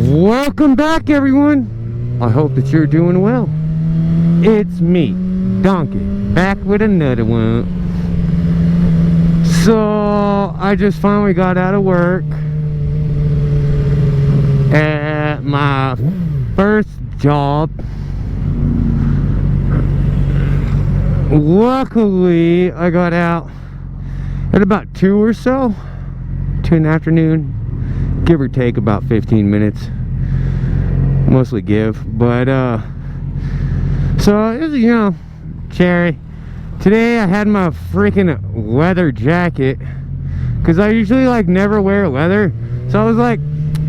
Welcome back, everyone. I hope that you're doing well. It's me, Donkey, back with another one. So I just finally got out of work at my first job. Luckily, I got out at about 2 or so, 2 in the afternoon, give or take about 15 minutes, mostly give. But so it was, you know, cherry. Today I had my freaking leather jacket, because I usually like never wear leather, so I was like,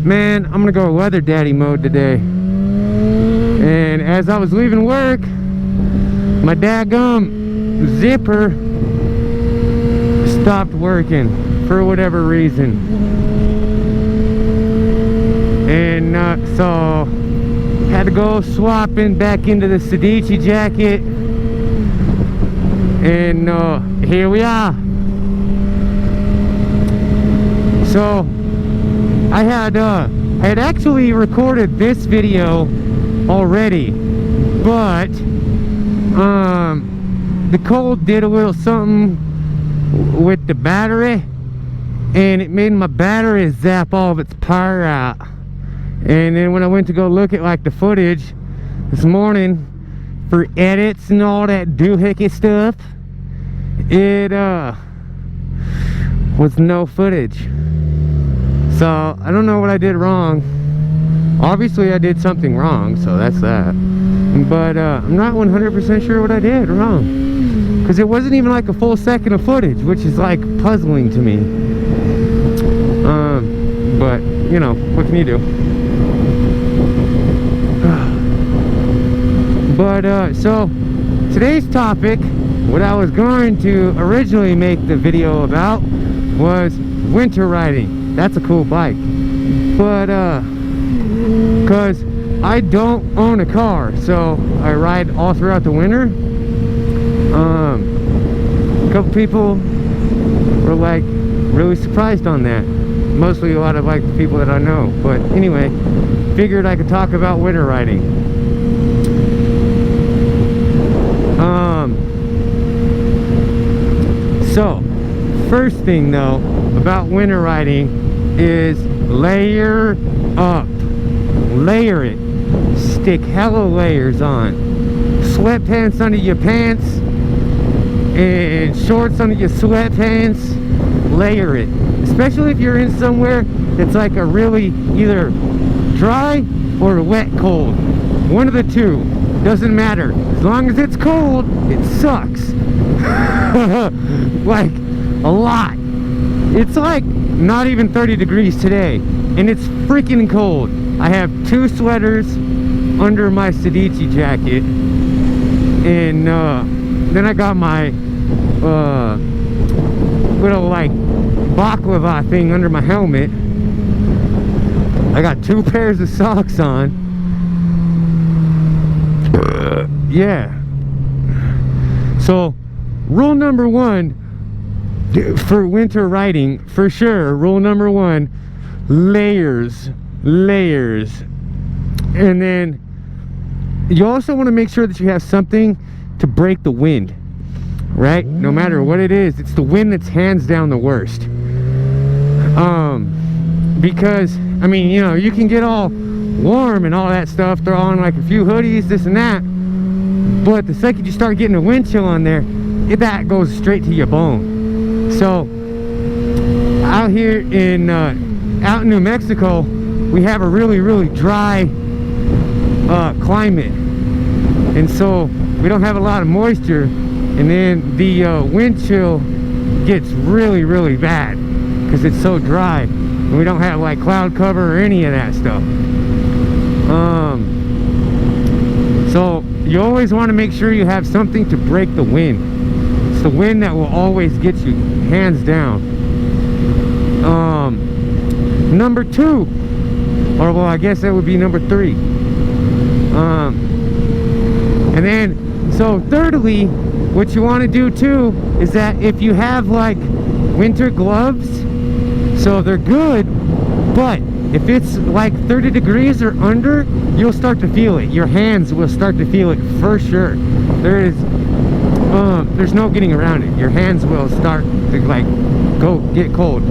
man, I'm gonna go leather daddy mode today. And as I was leaving work, my daggum zipper stopped working for whatever reason, and so had to go swapping back into the Sedici jacket, and here we are. So I had actually recorded this video already, but the cold did a little something with the battery, and it made my battery zap all of its power out. And then when I went to go look at like the footage this morning for edits and all that doohickey stuff, it was no footage. So I don't know what I did wrong. Obviously I did something wrong, so that's that. But I'm not 100% sure what I did wrong, because it wasn't even like a full second of footage, which is like puzzling to me. But you know, what can you do? But so today's topic, what I was going to originally make the video about, was winter riding. That's a cool bike, but because I don't own a car, so I ride all throughout the winter. A couple people were like really surprised on that, mostly a lot of like people that I know. But anyway, figured I could talk about winter riding. So first thing though about winter riding is layer up. Layer it. Stick hella layers on. Sweatpants under your pants and shorts under your sweatpants. Layer it. Especially if you're in somewhere that's like a really either dry or wet cold. One of the two. Doesn't matter. As long as it's cold, it sucks. Like a lot. It's like not even 30 degrees today, and it's freaking cold. I have 2 sweaters under my Sedici jacket, and then I got my little like baklava thing under my helmet. I got 2 pairs of socks on. Yeah. So rule number 1 for winter riding, for sure, rule number 1, layers. And then you also want to make sure that you have something to break the wind, right? No matter what it is, it's the wind that's hands down the worst. Because I mean, you know, you can get all warm and all that stuff, throw on like a few hoodies, this and that, but the second you start getting a wind chill on there, that goes straight to your bone. So out here in out in New Mexico, we have a really dry climate, and so we don't have a lot of moisture, and then the wind chill gets really bad because it's so dry, and we don't have like cloud cover or any of that stuff. So you always want to make sure you have something to break the wind. It's the wind that will always get you, hands down. Number 2, or well, I guess that would be number 3. And then, so thirdly, what you want to do too is that if you have like winter gloves, so they're good, but If it's like 30 degrees or under, you'll start to feel it. Your hands will start to feel it for sure. There's no getting around it. Your hands will start to like get cold.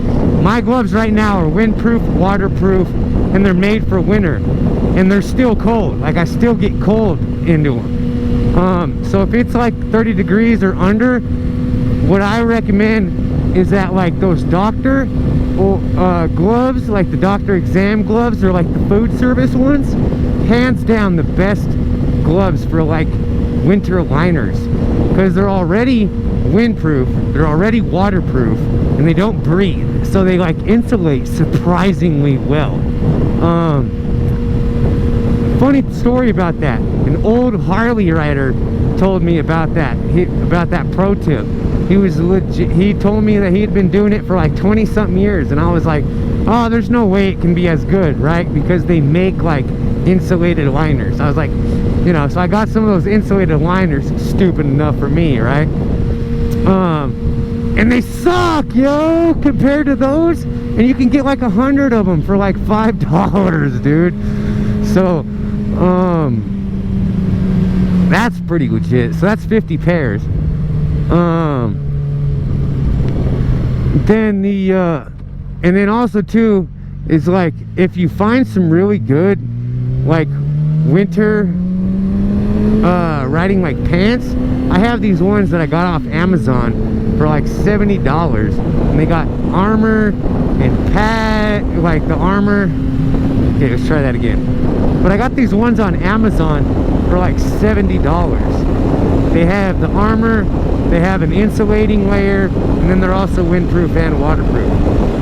My gloves right now are windproof, waterproof, and they're made for winter, and they're still cold. Like, I still get cold into them. So if it's like 30 degrees or under, what I recommend is that like those doctor gloves, like the doctor exam gloves, or like the food service ones, hands down the best gloves for like winter liners, because they're already windproof, they're already waterproof, and they don't breathe, so they like insulate surprisingly well. Funny story about that. An old Harley rider told me about that. About that pro tip. He was legit. He told me that he had been doing it for like 20 something years, and I was like, oh, there's no way it can be as good, right? Because they make like insulated liners. I was like, you know, so I got some of those insulated liners, stupid enough for me, right? And they suck, yo, compared to those. And you can get like 100 of them for like $5, dude. So that's pretty legit. So that's 50 pairs. Then and then also too is like, if you find some really good like winter riding like pants, I have these ones that I got off Amazon for like $70, and they got armor and pad, like the armor. Okay, let's try that again. But I got these ones on Amazon for like $70. They have the armor, they have an insulating layer, and then they're also windproof and waterproof.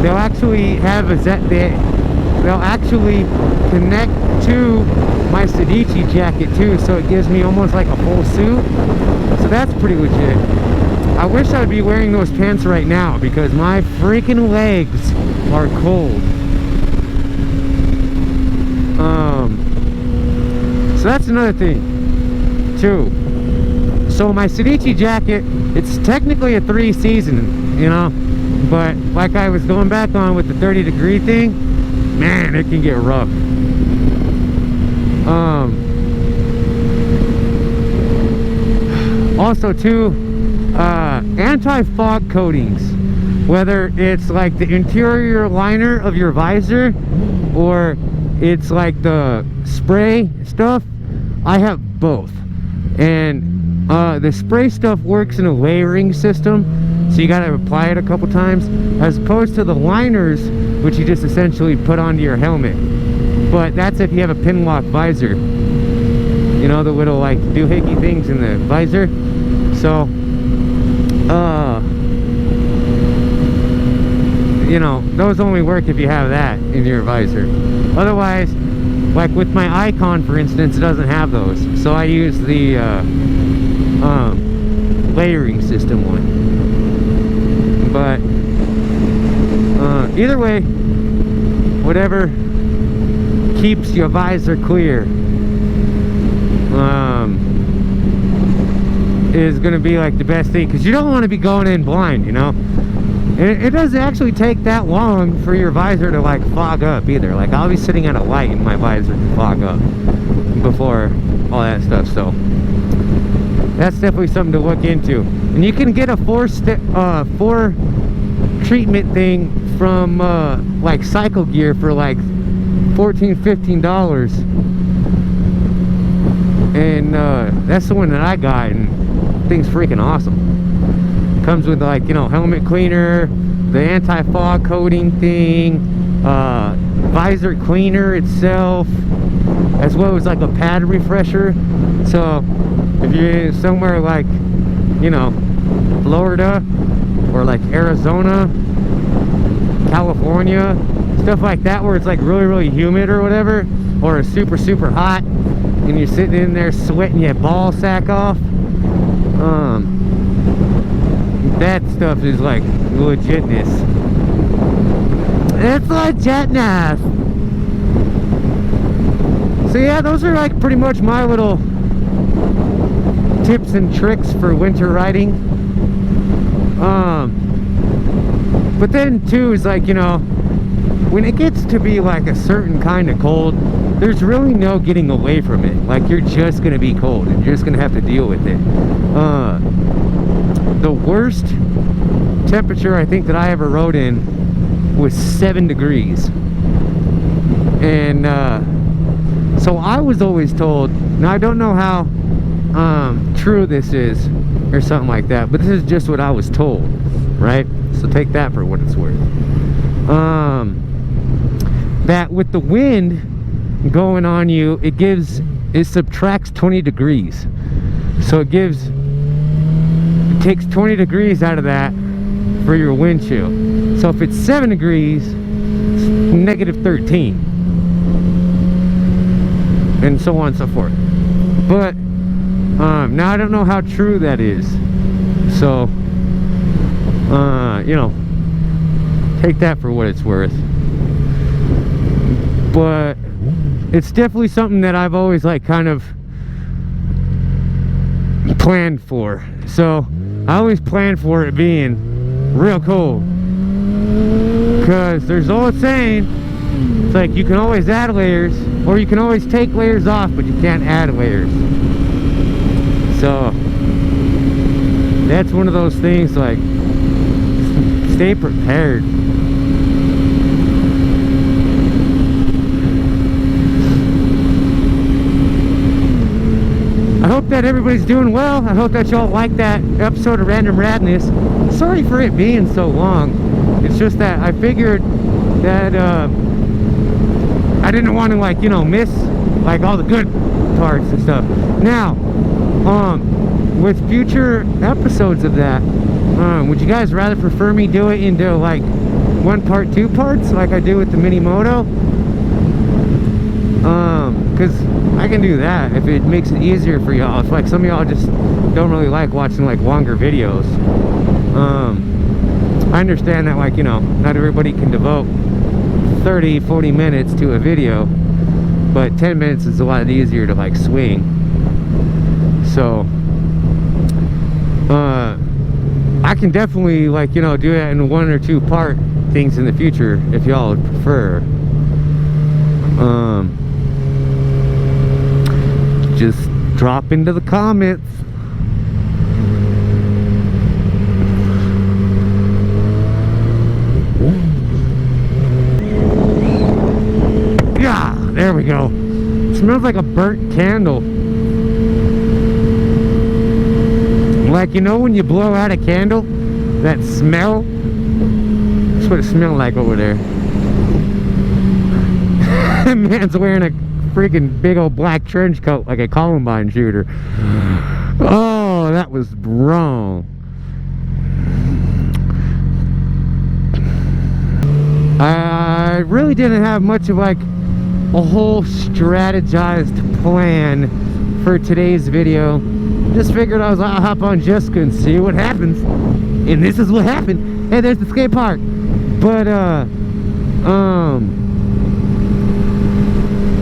They'll actually have they'll actually connect to my Sedici jacket too, so it gives me almost like a full suit. So that's pretty legit. I wish I would be wearing those pants right now, because my freaking legs are cold. So that's another thing too. So my Sedici jacket, it's technically a 3-season, you know, but like I was going back on with the 30 degree thing, man, it can get rough. Also too, anti-fog coatings, whether it's like the interior liner of your visor or it's like the spray stuff, I have both. And the spray stuff works in a layering system, so you gotta apply it a couple times, as opposed to the liners, which you just essentially put onto your helmet. But that's if you have a pin lock visor, you know, the little like doohickey things in the visor. So you know, those only work if you have that in your visor. Otherwise, like with my Icon for instance, it doesn't have those, so I use the layering system one. But either way, whatever keeps your visor clear is gonna be like the best thing, because you don't want to be going in blind, you know. It doesn't actually take that long for your visor to like fog up either. Like, I'll be sitting at a light and my visor can fog up before all that stuff. So that's definitely something to look into. And you can get a 4 treatment thing from like Cycle Gear for like $14-15, and that's the one that I got, and the thing's freaking awesome. Comes with like, you know, helmet cleaner, the anti-fog coating thing, visor cleaner itself, as well as like a pad refresher. So if you're somewhere like, you know, Florida or like Arizona, California, stuff like that, where it's like really humid or whatever, or super hot, and you're sitting in there sweating your ball sack off, that stuff is like legitness. It's legitness. So yeah, those are like pretty much my little tips and tricks for winter riding. But then too is like, you know, when it gets to be like a certain kind of cold, there's really no getting away from it. Like, you're just gonna be cold and you're just gonna have to deal with it. The worst temperature I think that I ever rode in was 7 degrees. And so I was always told, now I don't know how true this is or something like that, but this is just what I was told, right? So take that for what it's worth. That with the wind going on you, it subtracts 20 degrees. So it takes 20 degrees out of that for your wind chill. So if it's 7 degrees, it's negative 13. And so on and so forth. But now I don't know how true that is. So you know, take that for what it's worth. But it's definitely something that I've always like kind of planned for. So I always planned for it being real cold, because there's old saying, it's like you can always add layers, or you can always take layers off, but you can't add layers. So that's one of those things, like, stay prepared. I hope that everybody's doing well. I hope that y'all like that episode of Random Radness. Sorry for it being so long. It's just that I figured that I didn't want to, like, you know, miss like all the good parts and stuff. Now, with future episodes of that, would you guys rather prefer me do it into like 1 part, 2 parts like I do with the mini moto? Because I can do that if it makes it easier for y'all. If like some of y'all just don't really like watching like longer videos. I understand that, like, you know, not everybody can devote 30-40 minutes to a video, but 10 minutes is a lot easier to like swing. So I can definitely, like, you know, do that in 1 or 2 part things in the future if y'all would prefer. Just drop into the comments. Yeah, there we go. It smells like a burnt candle. Like, you know when you blow out a candle, that smell? That's what it smelled like over there. Man's wearing a freaking big old black trench coat like a Columbine shooter. Oh, that was wrong. I really didn't have much of like a whole strategized plan for today's video. Just figured I'll hop on Jessica and see what happens. And this is what happened. Hey, there's the skate park. But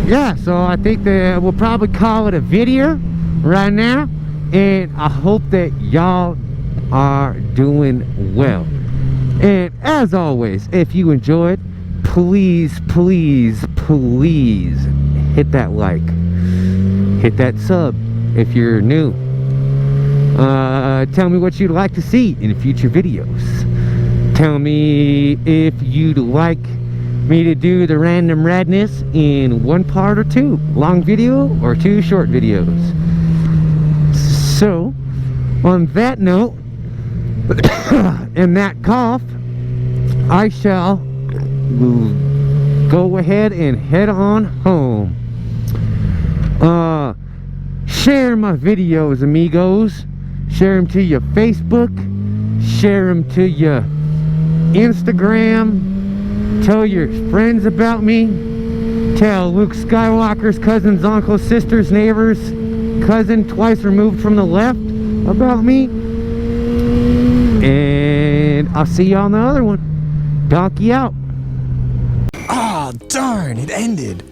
yeah, so I think that we'll probably call it a video right now, and I hope that y'all are doing well. And as always, if you enjoyed, please hit that like, hit that sub if you're new. Tell me what you'd like to see in future videos. Tell me if you'd like me to do the Random Radness in 1 part or 2 long video or 2 short videos. So on that note and that cough, I shall go ahead and head on home. Share my videos, amigos. Share them to your Facebook, share them to your Instagram. Tell your friends about me. Tell Luke Skywalker's cousins, uncles, sisters, neighbors, cousin twice removed from the left about me. And I'll see you on the other one. Donkey out. Ah, darn, it ended.